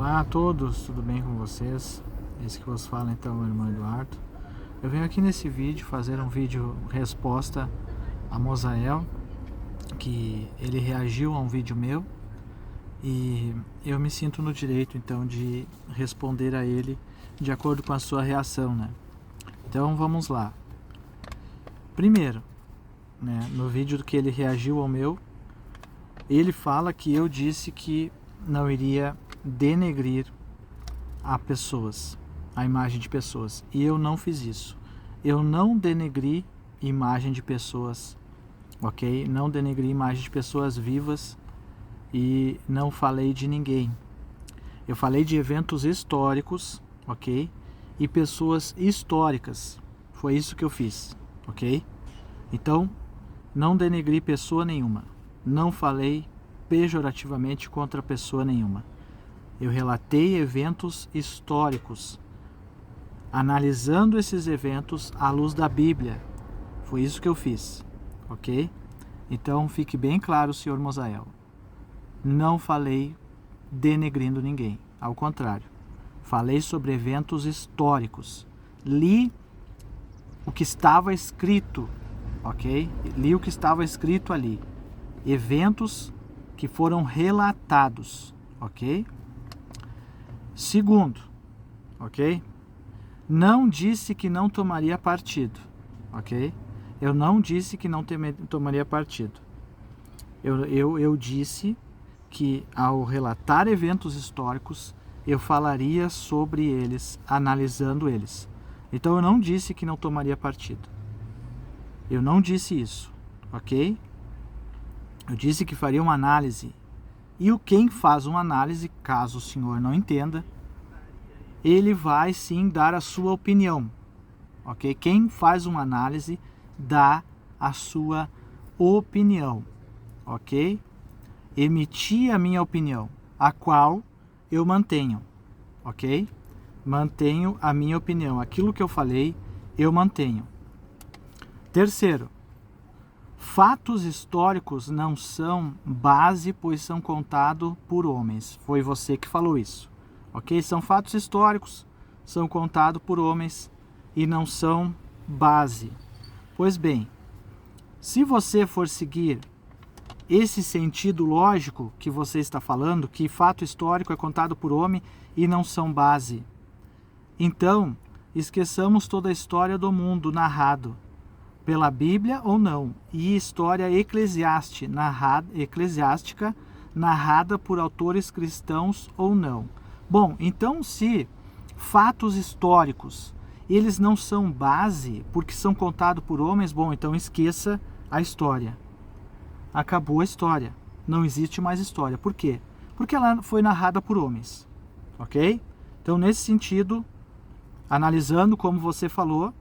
Olá a todos, tudo bem com vocês? Esse que vos fala então é o irmão Eduardo. Eu venho aqui nesse vídeo fazer um vídeo resposta a Mosael, que ele reagiu a um vídeo meu e eu me sinto no direito então de responder a ele de acordo com a sua reação, né? Então vamos lá. Primeiro, né, no vídeo que ele reagiu ao meu, ele fala que eu disse que não iria denegrir a pessoas, a imagem de pessoas, e eu não fiz isso. Eu não denegri imagem de pessoas, ok? Não denegri imagem de pessoas vivas e não falei de ninguém. Eu falei de eventos históricos, ok? E pessoas históricas. Foi isso que eu fiz, ok? Então, não denegri pessoa nenhuma. Não falei pejorativamente contra pessoa nenhuma. Eu relatei eventos históricos, analisando esses eventos à luz da Bíblia. Foi isso que eu fiz, ok? Então fique bem claro, senhor Mosael. Não falei denegrindo ninguém, ao contrário. Falei sobre eventos históricos. Li o que estava escrito, ok? Li o que estava escrito ali. Eventos que foram relatados, ok? Segundo, ok? Não disse que não tomaria partido, ok? Eu não disse que não tomaria partido. Eu disse que ao relatar eventos históricos, eu falaria sobre eles, analisando eles. Então eu não disse que não tomaria partido. Eu não disse isso, ok? Eu disse que faria uma análise. E quem faz uma análise, caso o senhor não entenda, ele vai sim dar a sua opinião, ok? Quem faz uma análise dá a sua opinião, ok? Emiti a minha opinião, a qual eu mantenho, ok? Mantenho a minha opinião. Aquilo que eu falei, eu mantenho. Terceiro, fatos históricos não são base, pois são contados por homens. Foi você que falou isso, ok? São fatos históricos, são contados por homens e não são base. Pois bem, se você for seguir esse sentido lógico que você está falando, que fato histórico é contado por homem e não são base, então esqueçamos toda a história do mundo narrado pela Bíblia ou não, e história eclesiástica narrada por autores cristãos ou não. Bom, então se fatos históricos eles não são base porque são contados por homens, bom, então esqueça a história. Acabou a história. Não existe mais história. Por quê? Porque ela foi narrada por homens, ok? Então nesse sentido, analisando como você falou,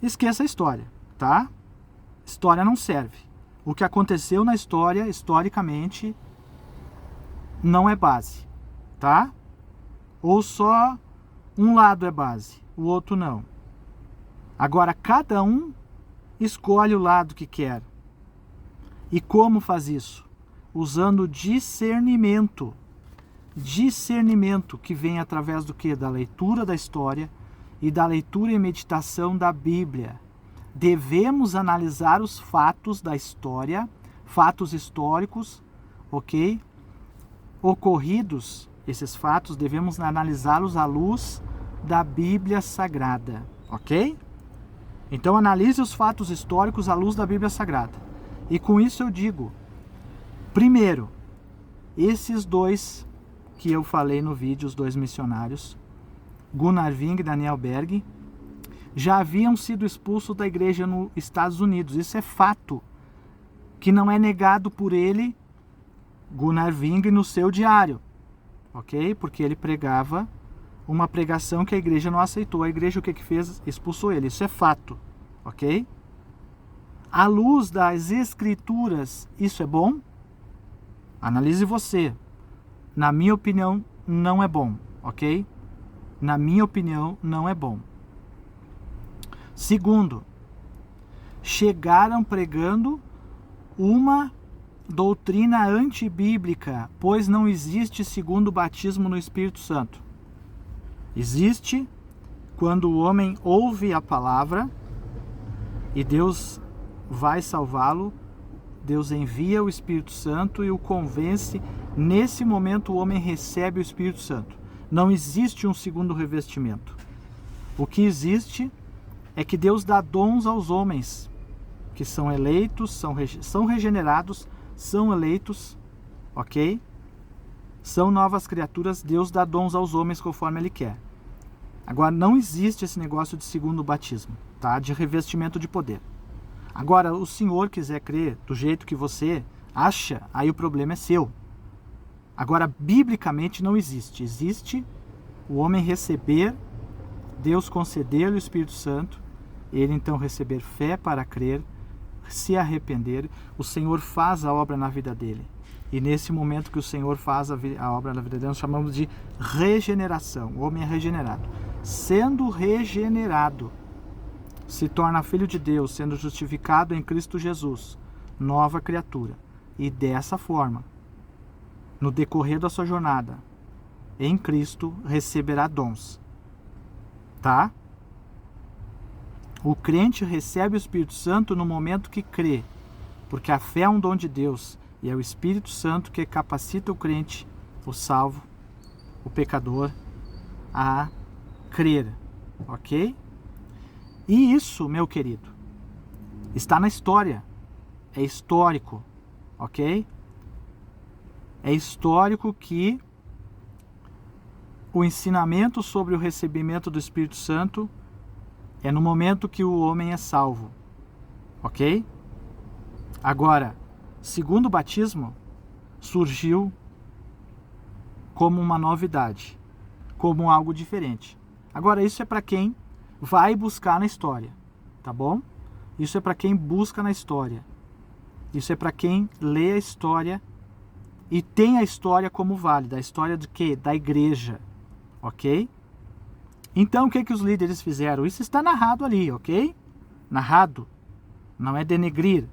esqueça a história. Tá? História não serve. O que aconteceu na história, historicamente, não é base, tá? Ou só um lado é base, o outro não. Agora, cada um escolhe o lado que quer. E como faz isso? Usando discernimento. Discernimento que vem através do quê? Da leitura da história e da leitura e meditação da Bíblia. Devemos analisar os fatos da história, fatos históricos, ok? Ocorridos, esses fatos, devemos analisá-los à luz da Bíblia Sagrada, ok? Então analise os fatos históricos à luz da Bíblia Sagrada. E com isso eu digo, primeiro, esses dois que eu falei no vídeo, os dois missionários, Gunnar Wing e Daniel Berg, já haviam sido expulsos da igreja nos Estados Unidos. Isso é fato, que não é negado por ele, Gunnar Wing, no seu diário, ok? Porque ele pregava uma pregação que a igreja não aceitou. A igreja o que fez? Expulsou ele. Isso é fato, ok? À luz das escrituras, isso é bom? Analise você. Na minha opinião, não é bom, ok? Na minha opinião, não é bom. Segundo, chegaram pregando uma doutrina antibíblica, pois não existe segundo batismo no Espírito Santo. Existe quando o homem ouve a palavra e Deus vai salvá-lo, Deus envia o Espírito Santo e o convence. Nesse momento o homem recebe o Espírito Santo. Não existe um segundo revestimento. O que existe é que Deus dá dons aos homens que são eleitos, são regenerados, são eleitos, ok? São novas criaturas, Deus dá dons aos homens conforme Ele quer. Agora, não existe esse negócio de segundo batismo, tá? De revestimento de poder. Agora, o senhor quiser crer do jeito que você acha, aí o problema é seu. Agora, biblicamente não existe. Existe o homem receber, Deus conceder-lhe o Espírito Santo, ele então receber fé para crer, se arrepender, o Senhor faz a obra na vida dele. E nesse momento que o Senhor faz a obra na vida dele, nós chamamos de regeneração. O homem é regenerado. Sendo regenerado, se torna filho de Deus, sendo justificado em Cristo Jesus, nova criatura. E dessa forma, no decorrer da sua jornada em Cristo, receberá dons. Tá? O crente recebe o Espírito Santo no momento que crê, porque a fé é um dom de Deus e é o Espírito Santo que capacita o crente, o salvo, o pecador, a crer, ok? E isso, meu querido, está na história, é histórico, ok? É histórico que o ensinamento sobre o recebimento do Espírito Santo é no momento que o homem é salvo, ok? Agora, segundo o batismo, surgiu como uma novidade, como algo diferente. Agora, isso é para quem vai buscar na história, tá bom? Isso é para quem busca na história. Isso é para quem lê a história e tem a história como válida. A história de quê? Da igreja, ok? Então, o que os líderes fizeram? Isso está narrado ali, ok? Narrado. Não é denegrir.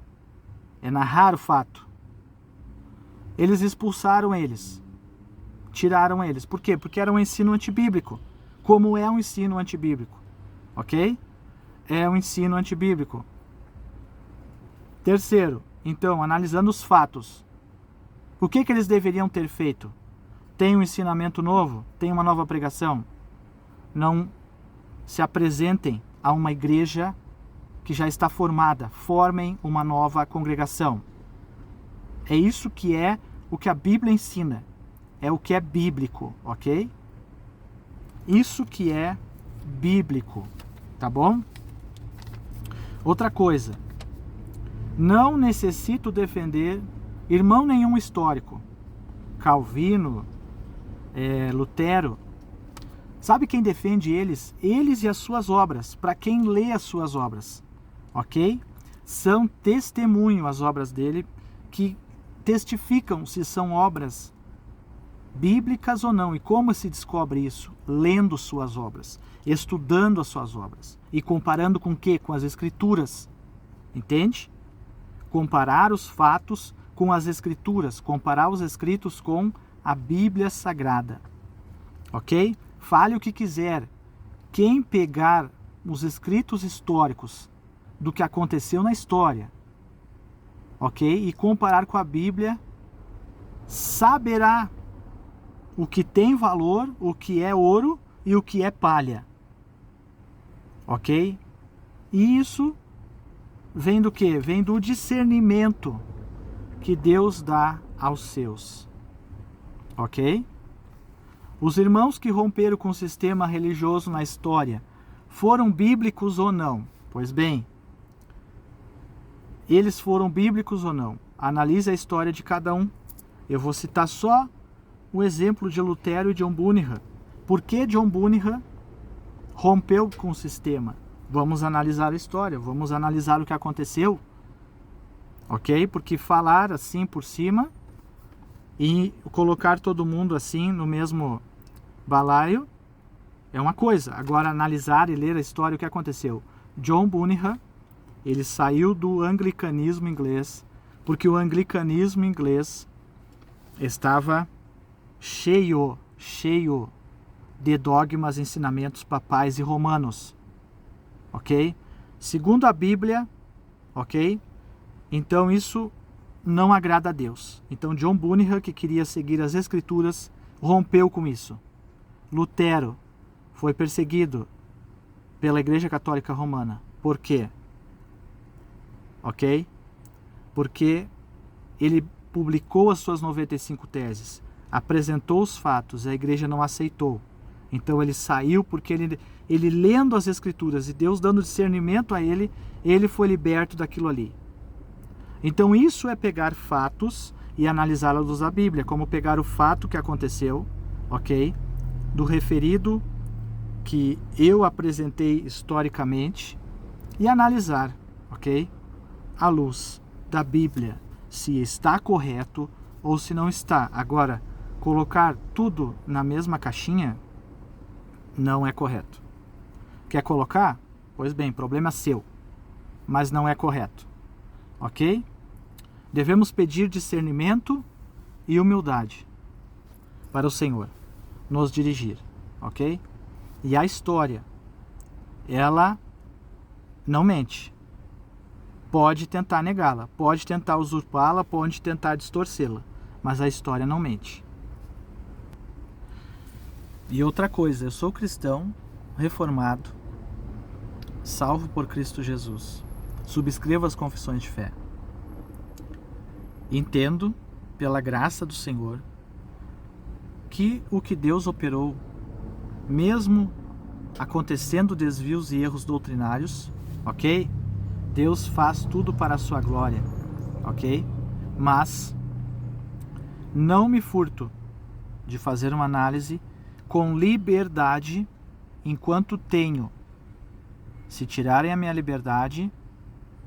É narrar o fato. Eles expulsaram eles. Tiraram eles. Por quê? Porque era um ensino antibíblico. Como é um ensino antibíblico. Ok? É um ensino antibíblico. Terceiro, então, analisando os fatos. O que eles deveriam ter feito? Tem um ensinamento novo? Tem uma nova pregação? Não se apresentem a uma igreja que já está formada. Formem uma nova congregação. É isso que é o que a Bíblia ensina. É o que é bíblico, ok? Isso que é bíblico, tá bom? Outra coisa. Não necessito defender irmão nenhum histórico. Calvino, Lutero. Sabe quem defende eles? Eles e as suas obras, para quem lê as suas obras, ok? São testemunho as obras dele, que testificam se são obras bíblicas ou não. E como se descobre isso? Lendo suas obras, estudando as suas obras. E comparando com o quê? Com as Escrituras, entende? Comparar os fatos com as Escrituras, comparar os escritos com a Bíblia Sagrada, ok? Fale o que quiser. Quem pegar os escritos históricos do que aconteceu na história, ok? E comparar com a Bíblia, saberá o que tem valor, o que é ouro e o que é palha, ok? E isso vem do quê? Vem do discernimento que Deus dá aos seus, ok? Os irmãos que romperam com o sistema religioso na história foram bíblicos ou não? Pois bem, eles foram bíblicos ou não? Analise a história de cada um. Eu vou citar só o exemplo de Lutero e John Bunyan. Por que John Bunyan rompeu com o sistema? Vamos analisar a história, vamos analisar o que aconteceu, ok? Porque falar assim por cima e colocar todo mundo assim no mesmo balaio é uma coisa. Agora, analisar e ler a história, o que aconteceu. John Bunyan, ele saiu do anglicanismo inglês Porque o anglicanismo inglês estava cheio de dogmas, ensinamentos papais e romanos, ok? Segundo a Bíblia, ok? Então isso não agrada a Deus. Então John Bunyan, que queria seguir as Escrituras, rompeu com isso. Lutero foi perseguido pela Igreja Católica Romana. Por quê? Ok? Porque ele publicou as suas 95 teses, apresentou os fatos, a igreja não aceitou. Então ele saiu porque ele lendo as Escrituras e Deus dando discernimento a ele foi liberto daquilo ali. Então isso é pegar fatos e analisá-los da Bíblia, como pegar o fato que aconteceu, ok? Do referido que eu apresentei historicamente e analisar, ok? À luz da Bíblia, se está correto ou se não está. Agora, colocar tudo na mesma caixinha não é correto. Quer colocar? Pois bem, problema seu, mas não é correto, ok? Devemos pedir discernimento e humildade para o Senhor nos dirigir, ok? E a história, ela não mente. Pode tentar negá-la, pode tentar usurpá-la, pode tentar distorcê-la, mas a história não mente. E outra coisa, eu sou cristão, reformado, salvo por Cristo Jesus. Subscrevo as confissões de fé. Entendo, pela graça do Senhor, que o que Deus operou, mesmo acontecendo desvios e erros doutrinários, ok? Deus faz tudo para a sua glória, ok? Mas não me furto de fazer uma análise com liberdade enquanto tenho. Se tirarem a minha liberdade,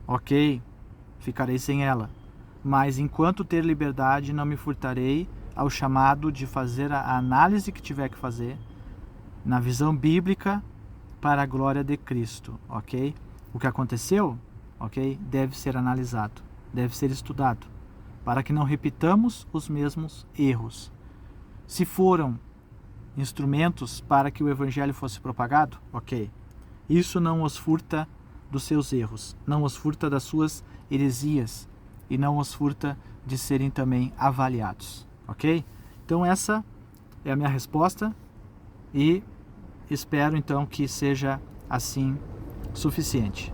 ok, ficarei sem ela. Mas enquanto ter liberdade, não me furtarei ao chamado de fazer a análise que tiver que fazer na visão bíblica para a glória de Cristo, ok? O que aconteceu, ok, deve ser analisado, deve ser estudado, para que não repitamos os mesmos erros. Se foram instrumentos para que o evangelho fosse propagado, ok, isso não os furta dos seus erros, não os furta das suas heresias e não os furta de serem também avaliados, ok? Então essa é a minha resposta e espero então que seja assim suficiente.